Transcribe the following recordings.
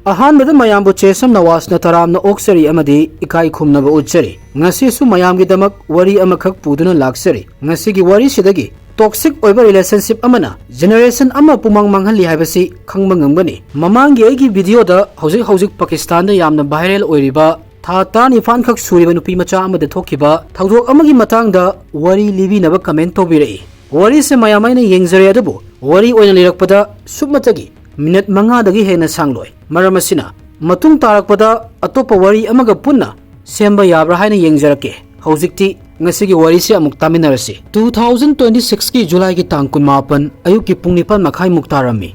अहानबद मयामबु चेसम नवासना तरामना ओक्सरी अमदी इकाई खुमनबा उच्चरी ngasisu mayamgidamak wari amakhak puduna laksari ngasigi wari sidagi toxic oiba relationship amana generation ama pumang manghali haibasi khangba ngamgani mamangi aigi video da hojik Pakistan da yamna viral oiriba tha tan ifan khak suriba nupi macha amada thokiba thawdok amagi matang da wari libi naba comment tobirai wari se mayamaina yengzari adabu wari oina lirakpada submatagi minute manga dagi hena sangloi maramasina matung tarakpada atopa wari amaga punna semba yabra haina yengjarake hojikti ngasigi wari se amuk taminarasi 2026 ki July ki tang 18 ayuk ki pung 9 makhai muktarami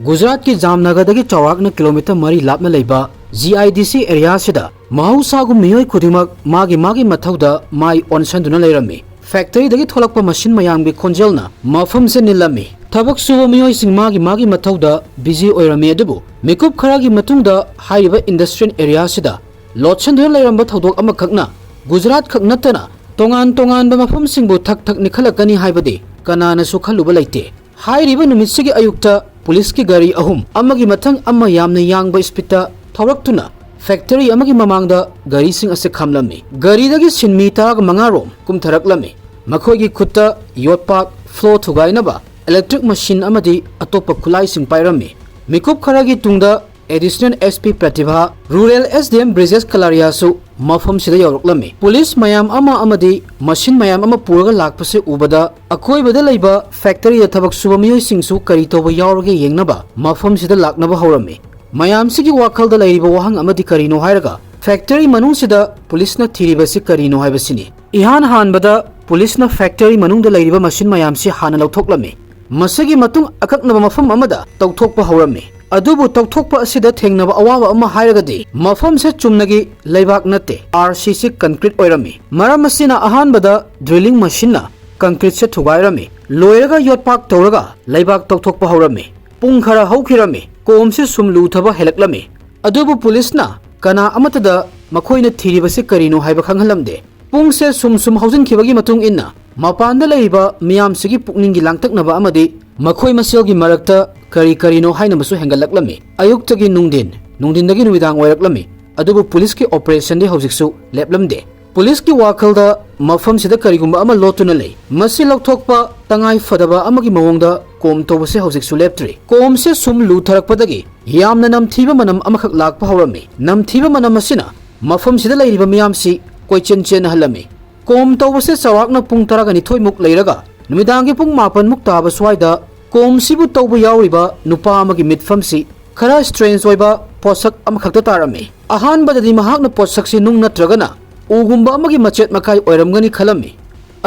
Gujarat ki Jamnagar dagi chawakna kilometer mari lapna leiba GIDC area sida mahausa gu miyoi khudimak magi mathauda mai onsanduna leirami factory dagi tholakpa machine mayang bi khonjelna mafam se nilami tabak suba miyoi sing magi mathauda busy oirami adubu mekup kharagi matungda haiba industrial area sida lotchandura leiramba thodok ama khakna Gujarat khak natana tongan ba mafam singbu thak nikhalakani haibadi kanana su khaluba leite hairiba numitsigi ayukta police ki gari ahum amagi mathang amma yamna yangba spita thawraktuna factory amagi mamangda gari sing ase khamlami gari dagi sinmi tag mangarom kumtharaklami makhogi khutta yotpak flow thugainaba electric machine amadi atopa khulai sing pairami mikup kharagi tungda additional SP Pratibha rural SDM Bridges Kalaria su mafam sida yawraklami police mayam ama amadi machine mayam ama puraga lakpase ubada akoi bada leiba factory da thabak suba miyoi singsu kari toba yawrage yengnaba mafam sida laknaba hawrami mayam sigi wakal da leiriba wahang amadi karino hairaga factory manung sida police na thiriba si karino haibasini ihan han bada police na factory manung da leiriba machine mayam si hana lawthoklami masagi matung akaknaba mafam amada tawthokpa hawrami adubu tawthokpa asida thengnaba awaba ama hairagadi mafam se chumnagi leibak nate RCC concrete oirami maram asina ahan bada drilling machine na concrete se thugairami loiraga yotpak tawraga leibak tawthokpa hawrami pung khara haukhirami kom se sumlu thaba helaklami adubu police na kana amatada makhoina thiribase karino haiba khanghalamde pung se sum haujinkibagi matung inna mapanda leiba miyam sigi pukningi langtaknaba amadi makhoi maselgi marakta karino haina masu hengalaklami ayuktagi nungdindagi numidang oiraklami adubu police ki operation de hojiksu leplamde police ki wakalda mafam sida karigumba ama lotuna lei masi lokthokpa tangai fadaba amagi mawongda kom tobase hojiksu leptri kom se sum lu tharakpadagi yamna namthiba manam amakhak lakpa hawrami namthiba manam asina mafam sida leiriba miyamsi koichen halami kom tobase sawakna pung taragani thoimuk leiraga numidangi pung 9 muk taba swaida kom sibu tawbu yawriba nupa amagi mitfamsi khara strange oiba posak amakhakta tarami ahan badadi mahakna posak si nung natragana ugumba amagi machet makai oiramgani khalami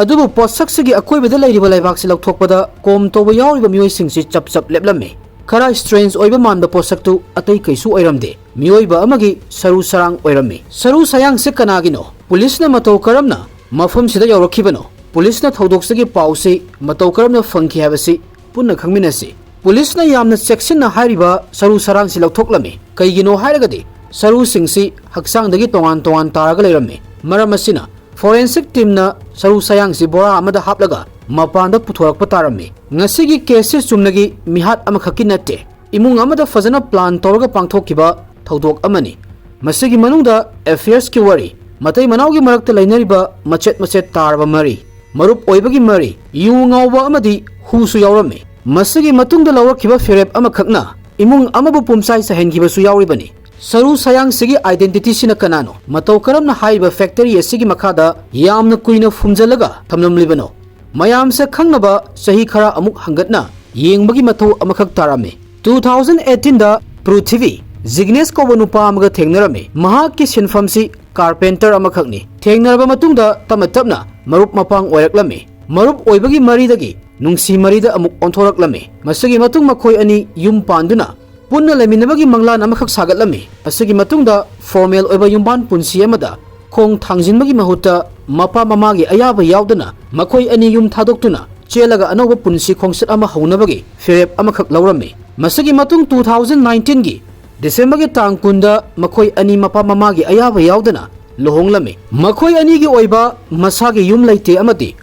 adubu posak sigi akoi beda leiriba laibak si lokthokpada kom tawbu yawriba miyoi singsi chap leplami khara strange oiba manba posak tu atai kaisu oiramde miyoiba amagi saru sarang oirami saru sayang se kanagino police na mataw karamna mafam sida yawrakhibano police na thodokse pause mataw karamna fangki habasi punna khangminasi police na yamna section na hairiba saru sarang si lokthoklami kaigino hairagadi saru singsi haksang dagi tongan taraga leirami maram asina forensic team na saru sayang si bora amada haplaga mapanda puthorakpa tarami ngasigi case chumnagi mihat amakhaki natte imung amada fazana plan toraga pangthokiba thodok amani masigi manungda affairs ki wari matai manawgi marakta lainariba machet tarba mari marup oibagi mari yu ngawba amadi husu yawrami masigi matungda lawrakhiba ferep amakhakna imung amabu pumsai sahengiba su yawribani saru sayang sigi identity sina kanano mataw karamna haiba factory asigi makhada yamna kuina fumjllaga thamlamlibano mayam se khangnaba sahi khara amuk hangatna yengbagi mathaw amakhak tarami 2018 da Prithvi Zignes ko nupa amaga thengnarami mahak ki sinfamsi carpenter amakhakni thengnaraba matungda tamatapna marup mapang oiraklami marup oibagi maridagi nungsi marida amuk onthoraklami masagi matung makhoi ani yum panduna punna leminabagi manglan amakhak sagatlami asagi matungda formal oiba yumban punsi amada khong thangjinbagi mahutta mapa mamagi ayaba yaudana makhoi ani yum thadoktuna chelaga anoba punsi khongsat ama haunabagi ferep amakhak lawrami masagi matung 2019 gi December gi tang kunda makhoi ani mapa mamagi ayaba yaudana lohonglami makhoi ani gi oiba masagi yum leite amati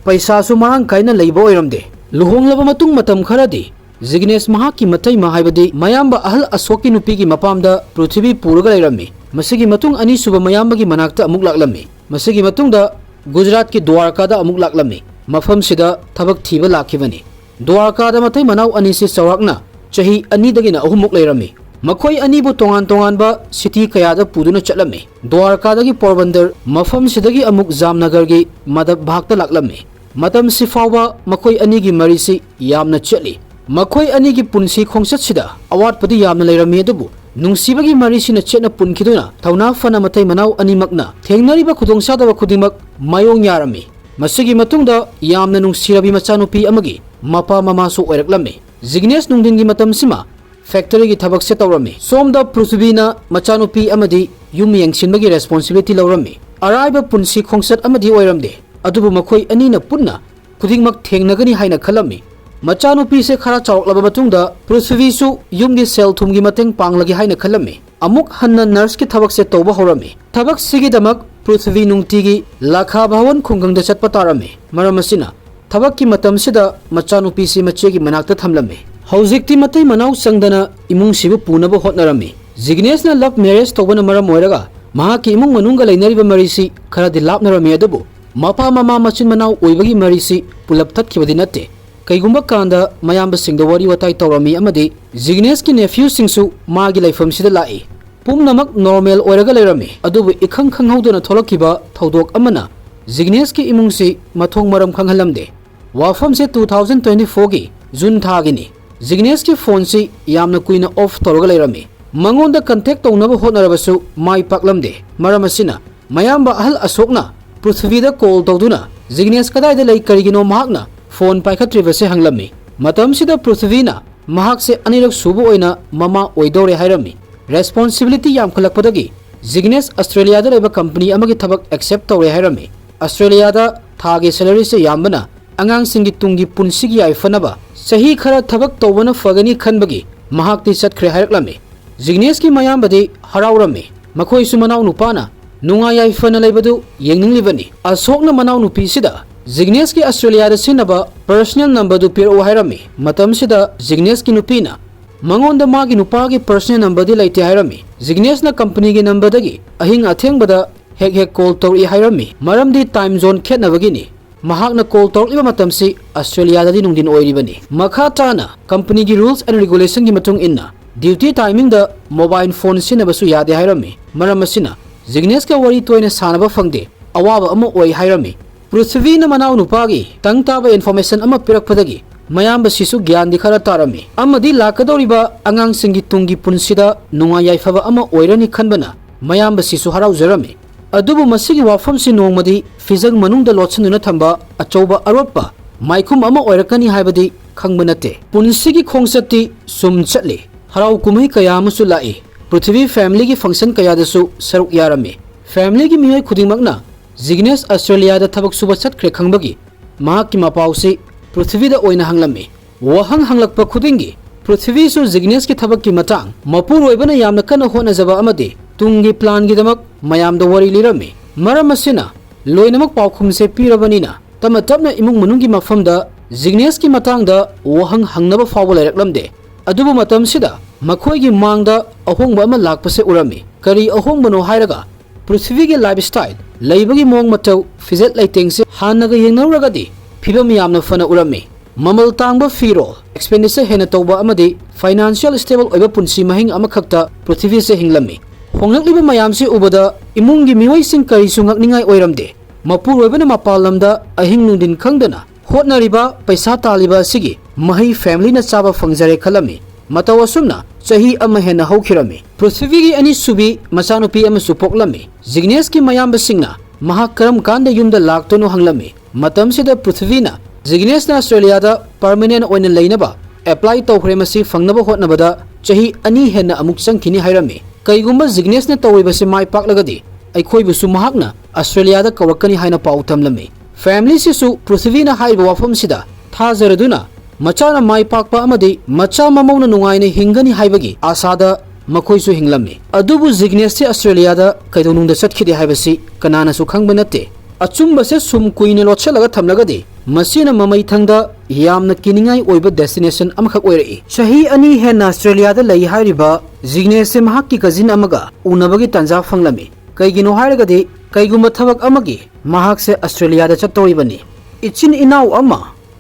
paisa su marang kaina leibo oiramde luhonglaba matung matam kharadi Zignes mahaki matai mahaibadi mayamba ahal asoki nupi gi mapamda Prithvi puruga leirami. Masigi matung ani suba mayamba gi manakta amuk laklami. Masigi matung da Gujarat ki Dwarka da amuk laklami. Mafam sida thabak thiba lakhibani. Dwarka da matai manau ani si sawakna chahi ani dagina ahumuk leirami. Makhoi ani bu tongan ba city kaya da puduna chatlami. Dwarka dagi Porbandar mafam sidagi amuk Jamnagar gi madab bhakta laklami. Matam si fawba makhoi ani gi marisi yamna chatli. Makhoi ani gi punsi khongsat sida awat padi yamna leirami adubu nungsibagi marisi na chetna punkiduna thauna fana matai manau ani makna thengnariba khudongsa da khudingmak mayong yarami. Masigi matungda yamna nungsirabi machanupi amagi mapa mama su oiraklami. Zignes nungdin gi matam sima factory gi thabak se tawrami. Somda Prithvina machanupi amadi yum yengsinbagi responsibility lawrami. Araiba punsi khongsat amadi oiramde. Adubu makhoi ani na punna khudingmak thengnagani haina khalami. Machanupi se khara chawklaba matungda Prithvi su yumgi sel thumgi mateng panglagi haina khalami. Amuk Hanna nurse ki thabak se tawba horami. Thabak sigi damak Prithvi nungtigi lakha bhawan khungangda chatpa tarami. Maramasina thabak ki matam sida machanupi si machegi manakta thamlami. Haujikti matai manau sangdana imung sibu punaba hotnarami. Zignes na love marriage tawbana maram oiraga mahaki imung manunga leinariba marisi khara dilapnarami adubu mapa mama machin manau oibagi marisi pulap thatkhibadi natte. Kaigumba kanda mayamba singda wari watai tawrami amadi Zignes ki nephew singsu magi laifam sida lai. Pumnamak normal oiraga leirami adubu ikhang khanghaudana tholakkiba thaudok amana Zignes ki imungsi mathong maram khanghalamde. Wafam se 2024 gi June thagini. Zignes ki phone si yamna kuina off tawraga leirami. Mangonda contact tawnaba hotnarabasu mai paklamde. Maramasina mayamba ahal asokna Prithvida call tawduna Zignes kadaida lei karigino mahakna phone paikhatribase hanglami. Matam sida Prithvina mahak se anirak subu oina mama oidore hairami. Responsibility yamkhalakpadagi Zignes Australia da leba company amagi thabak accept tawre hairami. Australia da thagi salary se yambana angang singi tungi punsigi aifanaba sahi khara thabak tawbana fagani khanbagi mahakti chatkre hairaklami. Zignes ki mayambadi haraurami. Makhoi su manau nupana nunga yaifana leibadu yenginglibani. Asokna manau nupi sida Zignes ki Australia da sinaba personal number du piro hairami. Matam sida Zignes ki nupina mangonda magi nupagi personal number di laite hairami. Zignes na company gi number dagi ahing athengbada hek call tori hairami. Maramdi time zone khetnabagini. Mahakna call torliba matamsi Australia da di nungdin oiribani. Makha tana company gi rules and regulation gi matung inna duty timing da mobile phone sinabasu yade hairami. Maramasina Zignes ka wari toina sanaba fangde awaba ama oi hairami. Prithvi na manau nupagi tangtaba information ama pirakpadagi mayamba sisu gyan di khara tarami. Amadi lakadoriba angang singi tungi punsida nunga yaifaba ama oirani khanbana mayamba sisu harau zarami. Adubu masigi wafam si nongmadi fizang manungda lotsanuna thamba achauba arotpa maikum ama oirakani haibadi khangbanate. Punsigi khongsati sum chatli harau kumai kaya amusu lai. Prithvi family ki function kaya dasu saruk yarami. Family ki miyai khudingmakna Zignes Australia da thabak suba chatkre khangbagi mahakki mapausi Prithvi da oina hanglami. Wahang hanglakpa khudingi Prithvi su Zignes ki thabak ki matang Mapuroibana yamna kana honajaba amadi tungi plan gi damak mayam da wari lirami. Maramasina loinamak paukhumse pirabanina tamatapna imung manungi mafamda Zignes ki matang da wahang hangnaba fawba lairaklamde. Adubu matam sida makhoi gi mangda ahongba ama lakpase urami. Kari ahongbano hairaga Prithvi gi lifestyle laibagi mong matau fizet laitengse hanaga yengnaragadi phibam yamna fana urami. Mamal tangba firo expenditure hena tawba amadi financial stable oiba punsi mahing amakhakta Prithvi se hinglami. Honglakliba mayamsi ubada imungi miwaising karisu ngakningai oiramde. Mapuroibana mapalamda ahing nungdin khangdana hotnariba paisa taliba sigi mahi family na chaba fangjare khalami. Matawasumna chahi ama hena haukhirami. Prithvi gi ani subi machanupi ama supoklami. Zignes ki mayamba singna mahak karam kanda yumda laktono hanglami. Matam sida Prithvina Zignes na Australia da permanent oina leinaba apply tawhremasi fangnaba hotnabada chahi ani hena amuk changkhini hairami. Kaigumba Zignes na tawibase mai paklagadi aikhoibusu mahakna Australia da kawakani haina pau thamlami. Family sisu Prithvina haiba wafam sida thajaraduna machana mai pakpa amadi macha mamauna nungaina hingani haibagi asada makhoisu hinglami. Adubu Zignes se Australia da kaidonungda chatkide haibasi kanana su khangba natte. अचुंबसे sum कुइने लोचलगा थमलगदि Masina Mamai थंगदा यामना किनिंगाई ओइबा destination अमखक ओइरई चही अनि हेना Australia दा लई हारिबा जिग्नेस से महाक की cousin अमगा उनबगी तंजा फंगलमी कईगिनो हारगदि कईगुंबा थबक अमगी महाक से Australia दा चत्तोरिबनी इचिन इनाउ अमा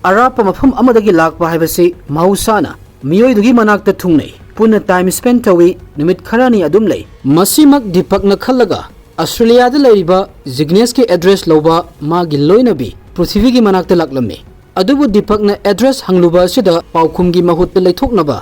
अराप मफम अमदगी लाकपा हाइबसे महौसाना मियोइदुगी मनाकता थुंगनै पुनः टाइम स्पेंड तवी निमित खरानी अदुम लई मसीमक दीपकना खल्लगा ऑस्ट्रेलिया दा लैरिबा जिग्नेस के एड्रेस लौबा मागी लोइनबी पृथ्वी की मनाकता लाकलम्मे अदुबु दीपकना एड्रेस हंगलुबा सिदा पाउखुमगी महुत्ता लैथोकनबा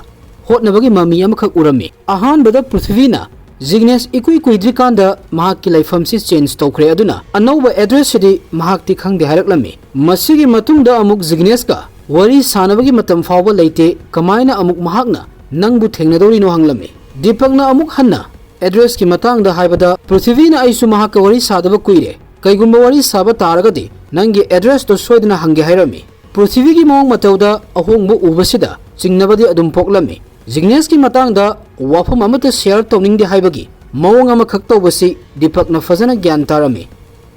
होटनबगी ममी अमखक उरम्मी अहानबदा पृथ्वीना जिग्नेस इकुई कुइद्रिकांदा महाकी लाइफमसी चेंज तौखरे अदुना अनौबा एड्रेस सिदी महाकती खंगदे हारकलम्मी मसीगी मतुंगदा अमुक जिग्नेस का वरी सानबगी मतम फावबा लैते कमायना अमुक महाकना नंगबु थेंगनदौरिनो हंगलम्मी दीपकना अमुक हन्ना एड्रेस की मतांगदा हाइबदा पृथ्वीना आइसु महाका वरी सादबा कुइरे कईगुंबा वरी साबा तारगदि नंगी एड्रेस तो सोयदना हंगे हाइरम्मी पृथ्वी की मोंग मतौदा अहोंगबु उबसिदा चिंगनबदि अदुम पोकलम्मी जिग्नेस की मतांगदा वाफम अमत शेयर तौनिंगदि हाइबगी मोंग अमखक तौबसि दीपकना फजना ज्ञान तारम्मी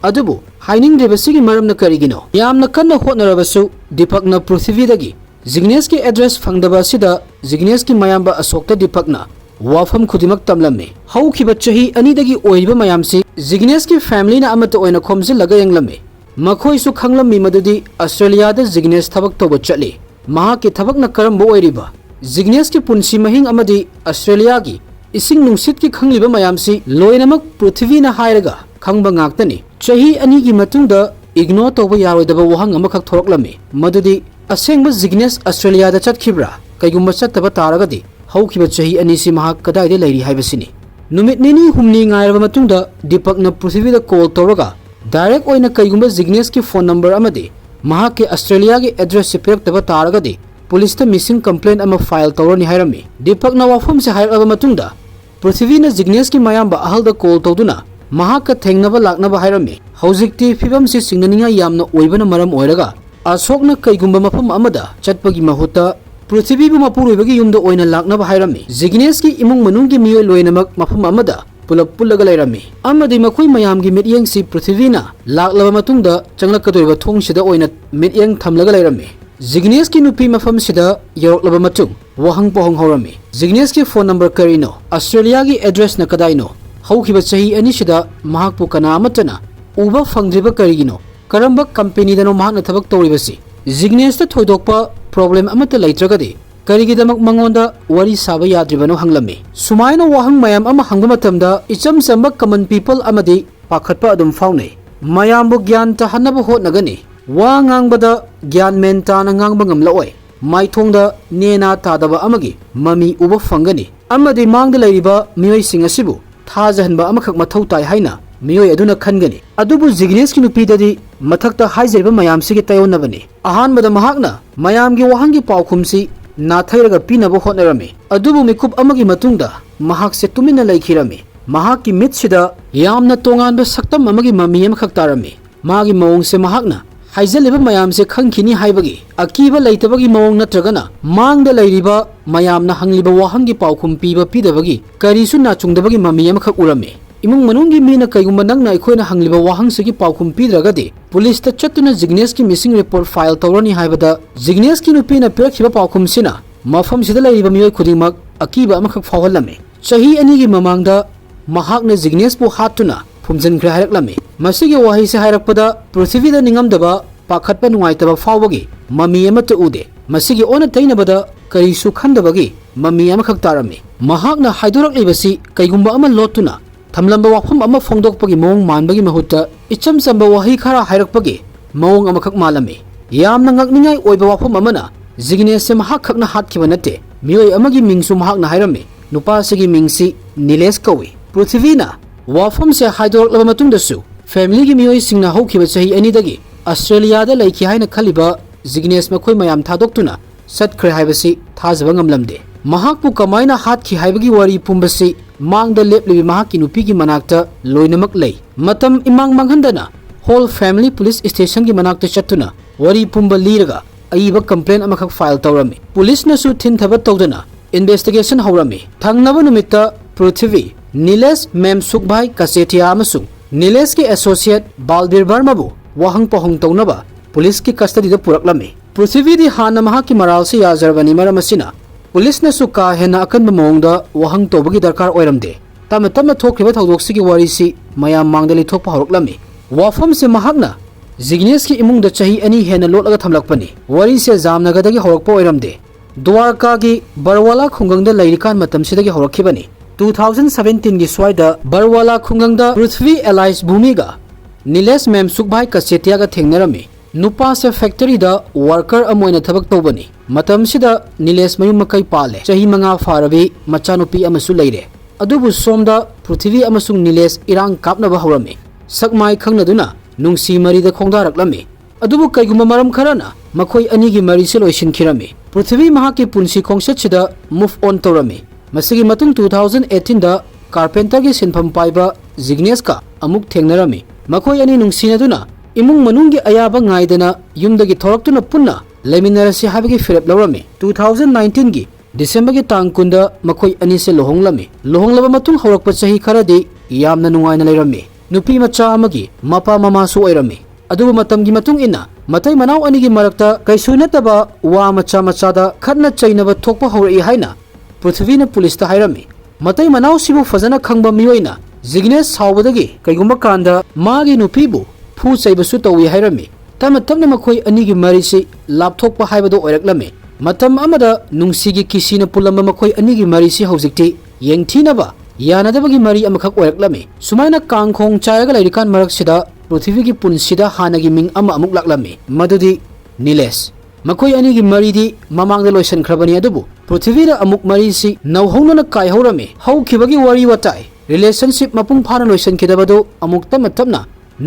अदुबु हाइनिंगद्रिबसिगी मरमना करिगिनो यामना कन्ना होटनरबसु दीपकना पृथ्वीदगी जिग्नेस की एड्रेस फंगदबसिदा जिग्नेस की मयाम्बा अशोकता दीपकना वाफम खुदिमक तमलम्मे हौखिबा चही अनिदगी ओइबा मयामसि जिग्नेस की फैमिलीना अमत ओइना खोमजिलगा यंगलम्मे मखोइसु खंगलम्मी मदुदि ऑस्ट्रेलिया दा जिग्नेस थबक तौबा चली महाकी थबकना करम्बा ओइरिबा जिग्नेस की पुंसी महिंग अमदि ऑस्ट्रेलिया की इसिंग नुंसित की खंगलिबा मयामसि लोइनमक पृथ्वीना हायरगा खंगबा ngaktani चही अनि की मतुंगदा इग्नोर तौबा यारोइदबा वहंग अमखक थोरकलम्मी मदुदि असेंगबा जिग्नेस ऑस्ट्रेलिया दा चतखिब्रा कईगुंबा चत्तबा तारगदि हौखिबा चही अनिसि महाक कदाइदे लैरि हाइबसिनि नुमित निनी हुमनी ngairaba matungda दीपकना पृथ्वीदा call तौरगा direct ओइना कईगुंबा Jignesh की फोन नंबर अमदि महाक के ऑस्ट्रेलिया के एड्रेस से पिरक्तबा तारगदि पुलिस ता मिसिंग कंप्लेंट अमा फाइल तौरनि हाइरम्मी दीपकना वाफम से हाइरबा मतुंगदा पृथ्वीना जिग्नेस की मयाम्बा अहलदा कॉल तौदुना महाक थेंगनबा लाकनबा हाइरम्मी हौजिकति फिबम से सिंगनिंगा यामना ओइबना मरम ओइरगा अशोकना कईगुंबा मफम अमदा चटपगी महुत्ता पृथ्वी मपुरोइबगी युमदा ओइना लाकनबा हाइरम्मी जिग्नेस की इमुंग मनुंगी मियोय लोइनमक मफम अमदा पुलप पुल्लगा लैरम्मी अमदि मखोइ मयामगी मिटयेंगसि पृथ्वीना लाकलबा मतुंगदा चंगलकदोइबा थोंगसिदा ओइना मिटयेंग थमलगा लैरम्मी जिग्नेस की नुपी मफम सिदा यौरकलबा मतुंग वहंग पोहंग हौरम्मी जिग्नेस की फोन नंबर करिनो ऑस्ट्रेलिया की एड्रेस न कदाइनो हौखिबा चही अनिसिदा महाकपु कना अमतना उबा फंगद्रिबा करिगिनो करम्बा कंपनीदनो महाकना थबक तौरिबसि जिग्नेस ता थोइदोकपा प्रॉब्लम अमत लैत्रगदि करिगिदमक मंगोंदा वरी साबा याद्रिबनो हंगलम्मी सुमायना वहंग मयाम अमा हंगबा मतमदा इचम चंबा कमन पीपल अमदि पाखतपा अदुम फाउनै मयामबु ज्ञान तहनबा होटनगनि वा ngangbada ज्ञान मेन ताना ngangbा ngamlaoi माइथोंदा नेना तादबा अमगी ममी उबा फंगनि अमदि मांगदा लैरिबा मियोइसिंग असिबु थाजहनबा अमखक मथौ ताइ हाइना मियोइ अदुना खनगनि अदुबु जिग्नेस की नुपीददि मथक्ता हाइजैबा मयामसिगे तयोनबनि अहानबदा महाकना मयामगी वहंगी पाउखुमसि नाथैरगा पिनबा होटनरम्मी अदुबु मिकुप अमगी मतुंगदा महाकसे तुमिना लैखिरम्मी महाकि मितसिदा यामना तोंगानबा सक्तम अमगी ममी अमखक तारम्मी मागी मओंगसे महाकना हाइजलिबा मयामसे खंखिनी हाइबगी अकीबा लैतबगी मओंग नत्रगना मांगदा लैरिबा मयामना हंगलिबा वहंगी पाउखुम पीबा पीदबगी करिसु नाचुंगदबगी ममी अमखक उरम्मी इमुंग मनुंगी मीना कईगुंबा नंगना अखोइना हंगलिबा वहंगसिगी पाउखुम पीद्रगदि पुलिस ता चत्तुना जिग्नेस की मिसिंग रिपोर्ट फाइल तौरनी हाइबदा जिग्नेस की नुपीना पिरखिबा पाउखुमसिना मफम सिदा लैरिबा मियोइ खुदिंगमक अकीबा अमखक फावहलम्मी चही अनिगी ममांगदा महाकना जिग्नेस पु हातुना फुमजनख्रे हाइरकलम्मी मसिगी वाहिसे हाइरकपदा पृथ्वीदा निंगमदबा पाखतपा नुंगाइतबा फावबगी ममी अमत उदे मसिगी ओना तैनबदा करिसु खंदबगी ममी अमखक तारम्मी महाकना हाइदोरकलिबसि कईगुंबा अमा लोटुना थमलंबा वाफम अमा फोंदोकपगी मोंग मानबगी महुत्ता इचम चंबा वही खरा हाइरकपगी मोंग अमखक मालम्मी यामना ngakningai ओइबा वाफम अमना जिग्नेस से महाकखकना हातखिबा नते मियोइ अमगी मिंगसु महाकना हाइरम्मी नुपासिगी मिंगसि नीलेश कौई पृथ्वीना वाफम से हाइदोरकलबा मतुंगदसु फैमिली की मियोइ सिंगना हौखिबा चही अनिदगी ऑस्ट्रेलिया दा लैखि हाइना खलिबा जिग्नेस मखोइ मयाम थादोक्तुना सत्खरे हाइबसि थाजबा ngamlamde महाकपु कमाइना हातखि हाइबगी वरी पुंबसि मांगदा लेपलिबि महाकि नुपीगी मनाक्ता लोइनमक लै मतम इमांग मांगहंदना होल फैमिली पुलिस स्टेशन की मनाक्ता चत्तुना वरी पुंबा लीरगा अइबा कंप्लेंट अमखक फाइल तौरम्मी पुलिस नसु थिनथबा तौदना इन्वेस्टिगेशन हौरम्मी थंगनबा नुमित्ता पृथ्वी नीलेश मेम सुखभाई कसेटिया अमसुंग नीलेश की एसोसिएट बालबीर वर्मा बु वहंग पहंग तौनबा पुलिस की कस्टडी पुरक्लमी पृथ्वी हाना महा की मराल से याजरबनी मरम असिना पुलिस ने का हेना अकनब मौंग वहंग तौबगी दरकार ओइरमदे तम तम थोक्रिबा थौदोक्सिगी वारीसी मयाम मांगदा लिथोकपा हरक्लमी वाफम से महाकना जिग्नेस की इमुंग द चही अनी हेना लोटलगा थमलकपनी वारी से जामनगरदगी हरक्पा ओइरमदे द्वारका की बरवाला खुंगंगदा लैरिकान मतमसिदगी हरक्खिबनी 2017 की स्वाइदा बरवाला खुंगंगदा पृथ्वी एलाइस भूमिगा नीलेश मेमसुकभाई कसेतियागा थेंगनरमी नुपा से फैक्ट्री दा वर्कर अमोइना थबक तौबनी मतमसिदा नीलेश मयुम मकई पाले चही मंगा फारबी मचानुपी अमसु लैरे अदुबु सोमदा पृथ्वी अमसुंग नीलेश इरांग कापनबा हौरमी सकमाई खंगनदुना नुंसी मरीदा खोंगदारक्लमी अदुबु कैगुम मरम खरना मखोई अनीगी मरीसे लोइसिनखिरमी पृथ्वी महा की पुंसी खोंगसतसिदा मूव ऑन तौरमी मसिगी मतुंग 2018 दा कारपेंटर की सिनफम पाइबा जिग्नेस का अमुक थेंगनरमी मखोई अनी नुंसिनदुना इमुंग मनुंग की अयाबा गाइदना युमदगी थोरक्तुना पुन्ना लेमिनरसी हाबगी फिरप लौरमी 2019 की दिसंबर की तांग कुंदा मखोई अनी से लोहोंगलमी लोहोंगलबा मतुंग हौरक्पा चही खरदी यामना नुंगाइना लैरमी नुपी मचा अमगी मपा ममासु ओइरमी अदुबु मतमगी मतुंग इना मतै मनाव अनीगी मरक्ता कैसु नतबा वा मचा मचादा खतना चैनबा थोकपा हौरई हाइना पृथ्वी ने पुलिस हाईरमी मतै मनाव सिबु फजना खंब मियोइना जिग्नेस सावबदगी कैगुंबा कांदा मागी नुपीबु फू चैबसु तौई हाईरमी तम तमने मखोई अनीगी मरीसी लापथोकपा हाइबदो ओइरक्लमी मतम अमदा नुंसीगी किसीना पुलंबा मखोई अनीगी मरीसी हौजिक्ति येंगथीनबा यानदबगी मरी अमखक ओइरक्लमी सुमाइना कांगखोंग चायगा लैरिकान मरकसिदा पृथ्वी की पुनसिदा हानगी मिंग अमा अमुक लाक्लमी मदुदी नीलेश मखोई अनीगी मरीदी ममांगदा लोइसनख्रबनी अदुबु पृथ्वी अमुक मरीसी नौहौनना कायहौरमी हौखिबगी वरी वताई रिलेशनशिप मपुंग फाना लोइसनखिदबदु अमुक तम तमना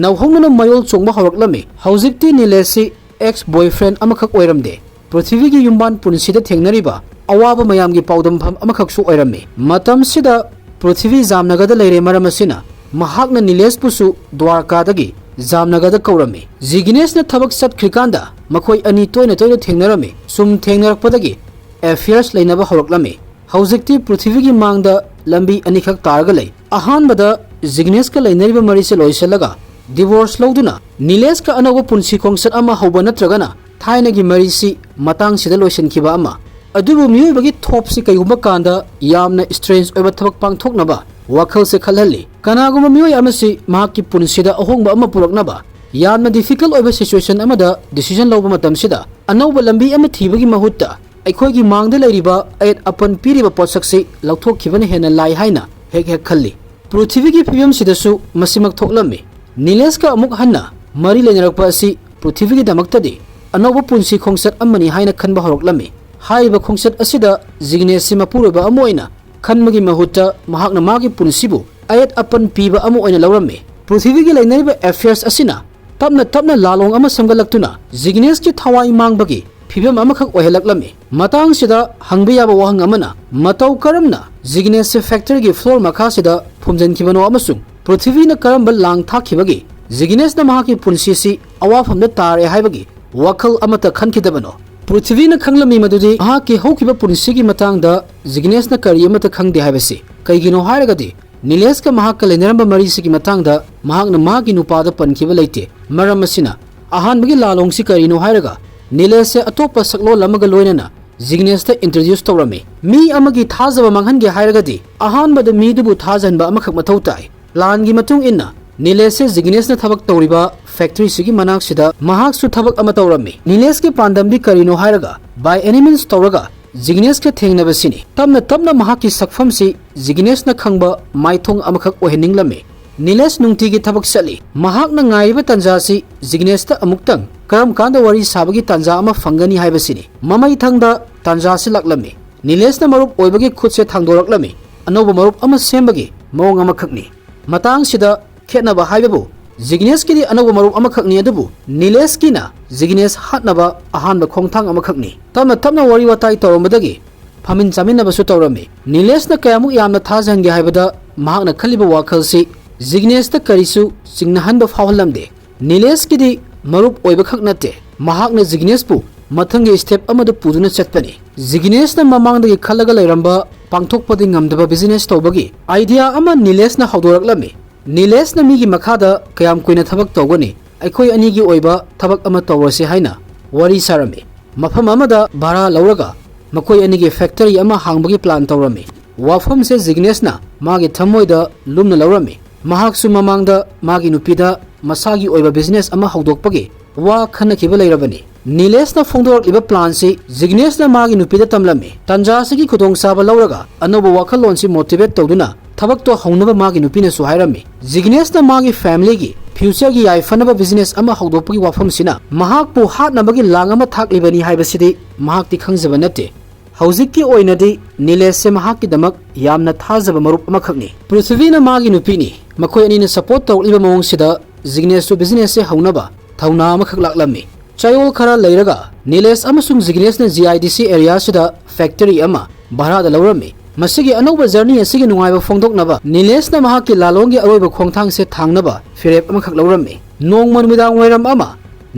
नौहौनना मयोल चोंगबा हौरक्लमी हौजिक्ति नीलेशसी एक्स बॉयफ्रेंड अमखक ओइरमदे पृथ्वी की युम्बान पुनसिदा थेंगनरिबा अवाबा मयामगी पाउदमफम अमखकसु ओइरमी मतमसिदा पृथ्वी जामनगरदा लैरे मरमसिना महाकना नीलेश पुसु द्वारकादगी जामनगरदा कौरमी जिग्नेस ने थबक चटख्रिकांदा मखोई अनी तोयना तोयना थेंगनरमी सुम थेंगनरकपदगी एफेयर्स लैनबा हौरक्लमी हौजिक्ति पृथ्वी की मांगदा लंबी अनीखक तारगा लै अहानबदा जिग्नेस का लैनरिबा मरीसे लोइसलगा डिवोर्स लौदुना नीलेश का अनौबा पुंसी खोंगसत अमा हौबा नत्रगना थाइनगी मरीसी मतांगसिदा लोइसनखिबा अमा अदुबु मियोइबगी थोपसि कैगुंबा कांदा यामना स्ट्रेंज ओइबा थबक पांगथोकनबा वखल से खलहली कनागुंबा मियोइ अमसि महाकि पुंसिदा अहोंगबा अमा पुरक्नबा यामना डिफिकल्ट ओइबा सिचुएशन अमदा डिसीजन लौबा मतमसिदा अनौबा लंबी अमा थीबगी महुत्ता अखोइगी मांगदा लैरिबा एट अपन पीरिबा पोसक्सि लौथोखिबने हेना लाई हाइना हेक हेक खल्ली पृथ्वी की फिल्म सिदसु मसिमक थोकलम्मी नीलेश का अमुक हन्ना मरी लेनरक्पा असि पृथ्वी की दमक्तदि अनौबा पुंसी खोंगसत अमनी हाइना खनबा हौरक्लम्मी हाइबा खोंगसत असिदा जिग्नेस सि मपुरोइबा अमा ओइना खनमगी महुत्ता महाकना मागी पुंसिबु अयत अपन पीबा अमा ओइना लौरम्मी पृथ्वी की लैनरिबा एफेयर्स असिना तपना तपना लालोंग अमा समगलक्तुना जिग्नेस की थवाई मांगबगी फिल्म अमखक ओहलक्लमी मतांगसिदा हंगबा याबा वहंग अमना मतौ करमना जिग्नेस से फैक्ट्री की फ्लोर मखासिदा फुमजनखिबनो अमसुंग पृथ्वीना करमबा लांग थाखिबगी जिग्नेसना महाकी पुंसिसि अवाफमदा तारे हाइबगी वखल अमता खनखिदबनो पृथ्वीना खंगलमी मदुदी महाकी हौखिबा पुंसिगी मतांगदा जिग्नेसना करी अमता खंगदे हाइबसि कैगिनो हाइरगदी नीलेश का महाक लेनरंबा मरीसिगी मतांगदा महाकना मागी नुपादा पनखिबा लैते मरम असिना अहानबगी लालोंगसि करिनो हाइरगा नीलेश से अतोपा सकलोल अमगा लोइनना जिग्नेसता इंट्रोड्यूस तौरमी मी अमगी थाजबा मांगहनगे हाइरगदी अहानबदा मीदुबु थाजहनबा अमखक मथौ ताई प्लानगी मतुंग इन्ना नीलेश से जिग्नेसना थबक तौरिबा फैक्ट्री सिगी मनाक्सिदा महाकसु थबक अमा तौरमी नीलेश के पांदमदी करिनो हाइरगा बाय एनी मीन्स तौरगा जिग्नेस के थेंगनबसिनी तमना तमना महाकी सकफमसि जिग्नेसना खंगबा माइथोंग अमखक ओहनिंगलमी नीलेश नुंगतीगी थबक चली महाकना ngairiba tanjasi जिग्नेसता अमुक्तंग करम कांदा वरी साबगी तंजा अमा फंगनी हाइबसिनी ममई थंगदा तंजासि लक्लमी नीलेशना मरुप ओइबगी खुदसे थांगदोरक्लमी अनौबा मरुप अमा सेमबगी मौंग अमखकनी मतांगसिदा खेतनबा हाइबबु जिग्नेस की अनौबा मरुप अमखकनी अदुबु नीलेश कीना जिग्नेस हातनबा अहानबा खोंगथांग अमखकनी तमना तमना वरी वताई तौरमदगी फमिन चामिनबसु तौरमी नीलेशना कयामुक यामना थाजहनगे हाइबदा महाकना खलिबा वाखलसि जिग्नेसता करिसु चिंगनहनबा फावहलमदे नीलेश की मरुप ओइबखक नते महाकना जिग्नेसपु मथंगे स्टेप अमदा पुदुना चटपनी जिग्नेसना ममांगदगी खलगा लैरंबा पांगथोकपदि ngamdaba बिजनेस तौबगी आइडिया अमा नीलेशना हौदोरक्लमी नीलेश ना मीगी मखादा कयाम कुइना थबक तौगनी अखोई अनीगी ओइबा थबक अमा तौरसे हाइना वरी सारमे मफम अमदा भाड़ा लौरगा मकोई अनीगी फैक्टरी अमा हांगबगी प्लान तौरमे वाफम से जिग्नेश ना मागी थमोइदा लुमना लौरमे महाक्सु ममांगदा मागी नुपीदा मसागी ओइबा बिजनेस अमा हौदोकपगे वा खन्नखिबा लैरबनी नीलेश ना फोंदोरलिबा प्लान से जिग्नेश ना मागी नुपीदा तमलमे तंजासगी खुदोंगसाबा लौरगा अनोबा वाखलोन से मोटिवेट तौदुना थबक तो हौनबा मागी नुपीना सुहाइरमे जिग्नेश ना मागी फैमिली की फ्यूचर की याइफनबा बिजनेस अमा हौदोकपगी वाफम सिना महाकपु हातनबगी लांग अमा थाकलिबनी हाइबसिदि महाकति खंगजबा नते हौजिककी ओइनदि नीलेश से महाकि दमक यामना थाजबा मरुप अमखकनि पृथ्वीना मागी नुपीनी मखोय अनिना सपोर्ट तौलिबा मवंगसिदा जिग्नेश सु बिजनेस से हौनबा थौना अमखक लाक्लम्मी चायोल खरा लैरगा नीलेश अमसुंग जिग्नेश ना जीआईडीसी एरिया सिदा फैक्टरी अमा भाड़ा लौरम्मी मसिगी अनौबा जर्नी असिगी नुंगाइबा फोंदोकनबा नीलेश ना महाकि लालोंगी अरोइबा खोंगथांग से थांगनबा फिरेप अमखक लौरम्मी नोंगमा नुमिदांग वैरम अमा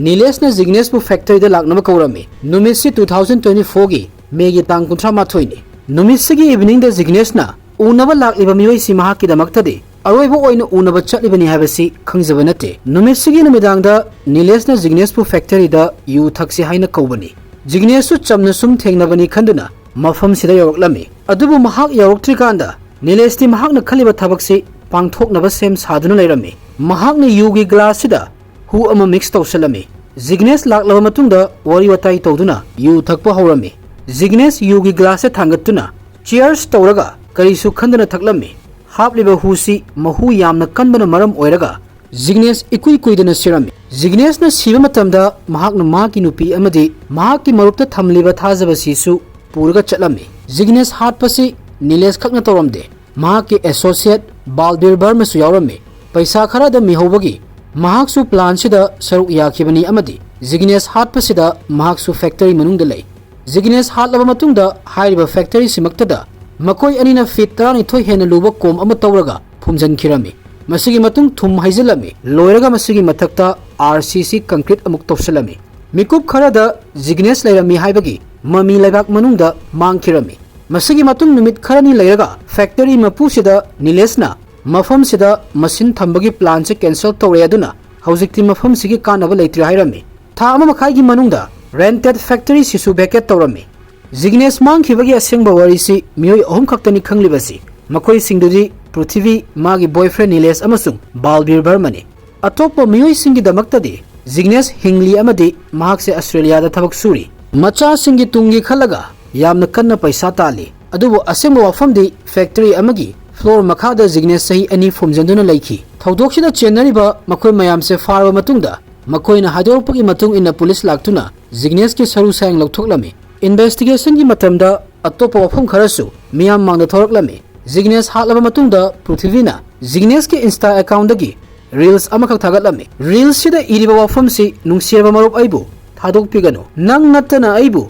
नीलेश ना जिग्नेश बु फैक्टरी दा लाक्नबा कौरम्मी नुमितसि 2024 गी मेगी तांग 38 नि नुमितसिगी इवनिंग दा जिग्नेश ना उनबा लाक्लिबा मियोइसि महाकि दमक्तदि अरोइबा ओइना उनबा चटलिबनि हाइबसि खंगजबा नते नुमितसिगी नुमिदांग दा नीलेश ना जिग्नेश बु फैक्टरी दा यू थक्सि हाइना कौबनी जिग्नेश सु चमना सुम थेंगनबनि खंदुना मफम सिदा यौरक्लम्मी अदुबु महाक यौरक्त्रिकांदा नीलेशति महाकना खलिबा थबकसि पांगथोकनबा सेम सादुना लैरम्मी महाकना यूगी ग्लास सिदा हु अमा मिक्स तौसलम्मी जिग्नेश लाक्लबा मतुंगदा वरी वताई तौदुना यू थकपा हौरम्मी जिग्नेश यूगी ग्लास से थांगतुना चीयर्स तौरगा करिसु खंदना थकलम्मी हापलिबा हुसी महु यामना कनबना मरम ओइरगा जिग्नेश इकुई कुइदना सिरम्मी जिग्नेश ना सिबा मतमदा महाकना माकी नुपी अमदि महाकि मरुपता थमलिबा थाजबसिसु पूरगा चलम्मी जिग्नेश हाटपसि नीलेश खकना तौरमदे महाकि एसोसिएट बालबीर बर्मसु यावरम्मी पैसा खरादा मिहौबगी महाकसु प्लान सिदा सरुक याखिबनी अमदि जिग्नेश हाटपसिदा महाकसु फैक्टरी मनुंगदा लै जिग्नेश हाटलबा मतुंगदा हाइरिबा फैक्टरी सिमक्तदा मकोई अनिना फीट 12 हेना लुबा कोम अमा तौरगा फुमजनखिरम्मी मसिगी मतुंग थुम हाइजलम्मी लोइरगा मसिगी मथक्ता आरसीसी कंक्रीट अमुक तौसलम्मी मिकुप खरादा जिग्नेश लैरम्मी हाइबगी ममी लैबाक मनुंगदा मांगखिरम्मी मसिगी मतुंग नुमित खरानी लैरगा फैक्टरी मपुसिदा नीलेशना मफम सिदा मसिन थंबगी प्लान से कैंसल तौरे अदुना हौजिकति मफम सिगी कानबा लैत्रि हाइरम्मी था अमा मखाइगी मनुंगदा रेंटेड फैक्टरी सिसु बेकेट तौरम्मी जिग्नेश मांगखिबगी असेंगबा वरिसि मियोय अहुम खक्तनि खंगलिबसि मखोय सिंगदुदि पृथ्वी मागी बॉयफ्रेंड नीलेश अमसुंग बालबीर बर्मनी अतोप मियोय सिंगी दमक्तदि जिग्नेश हिंगली अमदि महाक से ऑस्ट्रेलिया दा थबक सूरी मचा सिंगी तुंगी खलगा यामना कन्ना पैसा ताली अदुबो असेंगबा वफमदि फैक्टरी अमगी फ्लोर मखादा जिग्नेश सही अनि फुमजंदुना लैखि थौदोक्सिदा चेन्नरिबा मखोय मयाम से फारबा मतुंगदा मखोयना हादोरपगी मतुंग इना पुलिस लाक्तुना जिग्नेश के सरू सायंग लौथोकलमी इन्वेस्टिगेशन की मतमदा अतोप वफम खरसु मियाम मांगदा थोरकलमी जिग्नेश हाटलबा मतुंगदा पृथ्वीना जिग्नेश के इंस्टा अकाउंट दगी रील्स अमखक थागतलमी रील्स सिदा इरिबा वफम सि नुंसिरबा मरुप आइबु थादोकपिगनु नंग नत्तना आइबु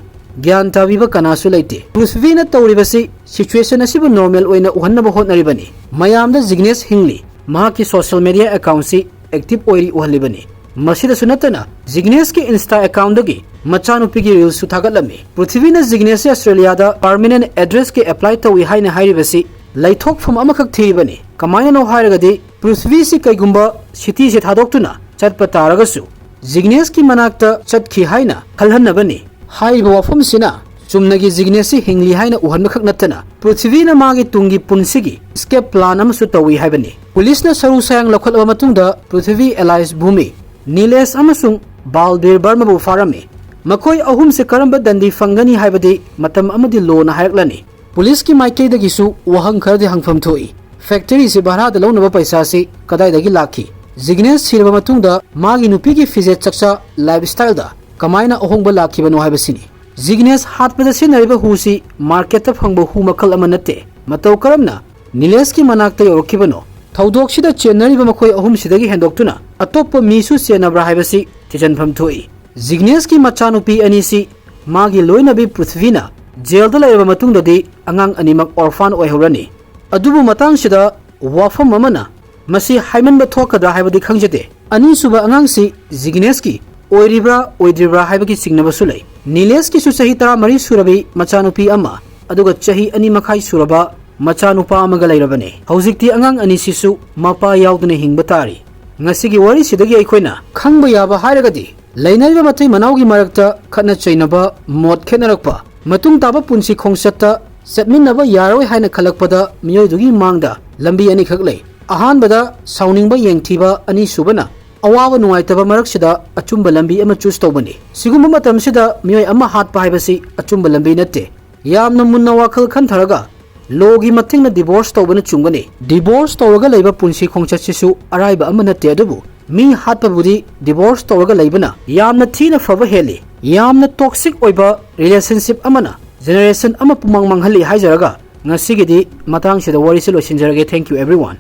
ज्ञान ताबिबा कनासु लैते पृथ्वीना तौरिबसि सिचुएशन असिबु नॉर्मल ओइना उहन्नबा होटनरिबनी मयामदा जिग्नेश हिंगली महाकी सोशल मीडिया अकाउंट सि एक्टिव ओइरी उहलिबनी मसिदसु नत्तना जिग्नेश के इंस्टा अकाउंट दगी मचानुपीगी रील्स थागतलमी पृथ्वीना जिग्नेश ऑस्ट्रेलिया दा परमानेंट एड्रेस के अप्लाई तौई हाइना हाइरिबसि लैथोकफम अमखक थीबनी कमायनो हाइरगदि पृथ्वी सि कैगुंबा सिटी से थादोक्तुना चटपा तारगसु जिग्नेश की मनाक्ता चटखि हाइना खलहन्नबनी हाइबा वफमसिना चुमनगी जिग्नेश सि हिंगली हाइना उहन्मखक नत्तना पृथ्वीना मागी तुंगी पुनसिगी स्केप प्लान अमसु तौई हाइबनी पुलिसना सरू सायंग लखलबा मतुंगदा पृथ्वी एलाइस भूमि नीलेश अमसुंग बालबीर बर्मबु फारमी मखोय अहुम से करंबा दंदी फंगनी हाइबदि मतम अमदि लोना हायरक्लनी पुलिस की माइकेदगिसु वहंग खरदि हंगफम थोई फैक्टरी से भाड़ादा लौनबा पैसा से कदाइदगी लाखी जिग्नेश सिरबा मतुंगदा मागी नुपीगी फिजेट चक्सा लाइफस्टाइल दा कमायना अहोंगबा लाखिबनो हाइबसिनी जिग्नेश हाटपदा सिनरिबा हुसी मार्केट फंगबा हु मखल अमा नते मतौ करमना नीलेश की मनाक्ता यौरखिबनो थौदोक्सिदा चेन्नरिबा मखोय अहुम सिदगी हेंदोक्तुना अतोप मीसु चेनब्रा हाइबसि थिजनफम थोई जिग्नेश की मचानुपी अनीसी मागी लोइनबी पृथ्वीना जेलदा लैरबा मतुंगददी अंगांग अनिमक ऑर्फान ओइहौरनी अदुबु मतांगसिदा वाफम अमना मसी हाइमनबा थोकदा हाइबदि खंगजदे अनीसुबा अंगांगसी जिग्नेश की ओइरिब्रा ओइद्रिब्रा हाइबगी सिंगनबसु लै नीलेश की सु चही 13 सुरबी मचानुपी अमा अदुगा चही 2 मखाई सुरबा machanupa amaga lairabane hojikti angang ani sisu mapa yauduna hingba tari ngasigi wari sidagi aikoina khangba yaba hairagadi lainaiba matai manaugi marakta khatna chainaba mot khenarakpa matung taba punsi khongsatta setminnaba yaroi haina khalakpada miyoidugi mangda lambi ani khaklei ahanbada sauningba yengthiba ani subana awawa nuaitaba maraksida achumba lambi ama choose tawbani sigumba matamsida miyoi ama hatpa haibasi achumba lambi natte yamna munna wakhal khantharaga logi mathingna divorce tawbana chungani divorce tawraga leiba punsi khongchatsisu araiba ama natte adubu mi hatpa budi divorce tawraga leibana yamna thina faba heli yamna toxic oiba relationship amana generation ama pumang manghali haijaraga ngasigidi matang sida wari se losinjarage thank you everyone